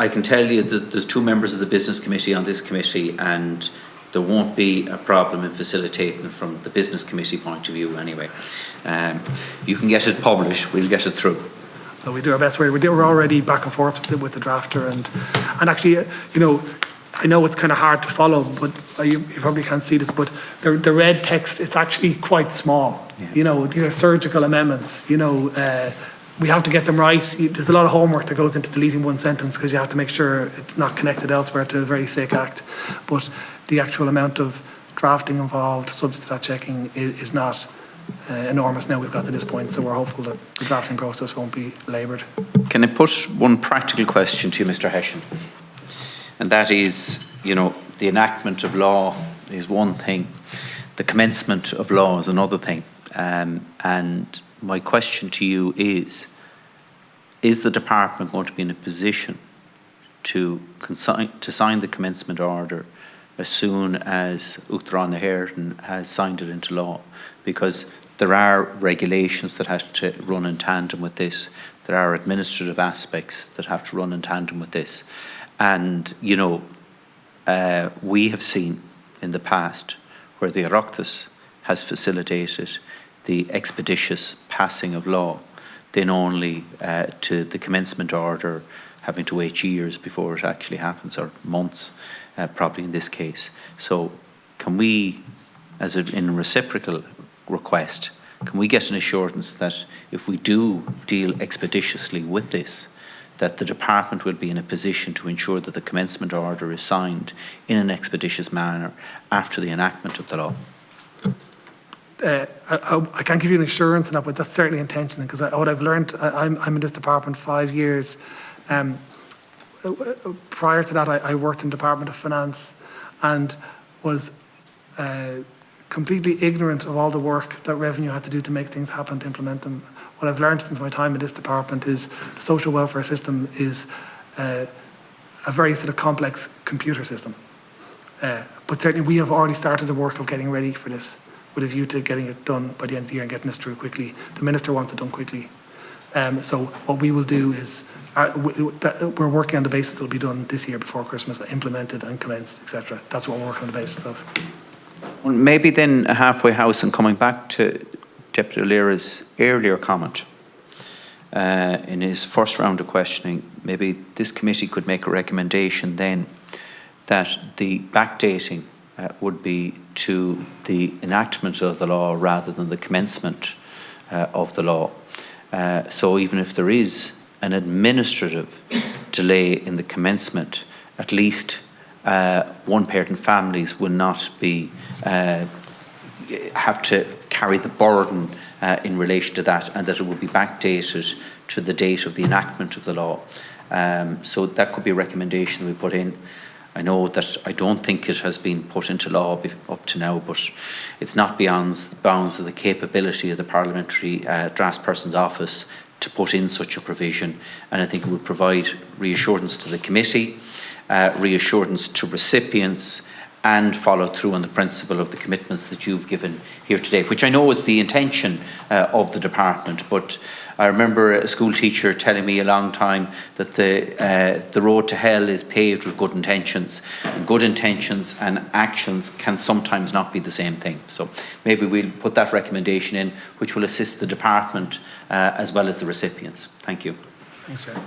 I can tell you that there's 2 members of the business committee on this committee, and there won't be a problem in facilitating from the business committee point of view anyway. You can get it published, we'll get it through. So we do our best. We're already back and forth with the drafter, and actually, you know, I know it's kind of hard to follow, but you probably can't see this, but the red text, it's actually quite small. Yeah. You know, these are surgical amendments, you know, we have to get them right. There's a lot of homework that goes into deleting one sentence because you have to make sure it's not connected elsewhere to a very thick act. But the actual amount of drafting involved, subject to that checking, is not enormous now we've got to this point, so we're hopeful that the drafting process won't be laboured. Can I put one practical question to you, Mr. Hession? And that is, you know, the enactment of law is one thing, the commencement of law is another thing. And my question to you is the department going to be in a position to sign the commencement order as soon as Uachtaráin na hÉireann has signed it into law? Because there are regulations that have to run in tandem with this. There are administrative aspects that have to run in tandem with this. And, you know, we have seen in the past where the Oireachtas has facilitated the expeditious passing of law, then only to the commencement order having to wait years before it actually happens, or months, probably in this case. So can we, in a reciprocal request, can we get an assurance that if we do deal expeditiously with this, that the department will be in a position to ensure that the commencement order is signed in an expeditious manner after the enactment of the law? I can't give you an assurance on that, but that's certainly intentional, because what I've learned, I'm in this department 5 years. Prior to that, I worked in the Department of Finance and was completely ignorant of all the work that Revenue had to do to make things happen, to implement them. What I've learned since my time in this department is the social welfare system is a very sort of complex computer system. But certainly we have already started the work of getting ready for this, with a view to getting it done by the end of the year and getting this through quickly. The Minister wants it done quickly. So what we will do is, we're working on the basis it will be done this year before Christmas, implemented and commenced, etc. That's what we're working on the basis of. Well, maybe then a halfway house, and coming back to Deputy O'Leary's earlier comment in his first round of questioning, maybe this committee could make a recommendation then that the backdating would be to the enactment of the law rather than the commencement of the law. So even if there is an administrative delay in the commencement, at least one-parent families will not be have to carry the burden in relation to that, and that it will be backdated to the date of the enactment of the law. So that could be a recommendation we put in. I know that I don't think it has been put into law up to now, but it's not beyond the bounds of the capability of the Parliamentary Draftsperson's Office to put in such a provision, and I think it would provide reassurance to the committee, reassurance to recipients, and follow through on the principle of the commitments that you've given here today, which I know is the intention of the department. But I remember a school teacher telling me a long time that the road to hell is paved with good intentions, and good intentions and actions can sometimes not be the same thing. So maybe we'll put that recommendation in, which will assist the department as well as the recipients. Thank you. Thanks, sir.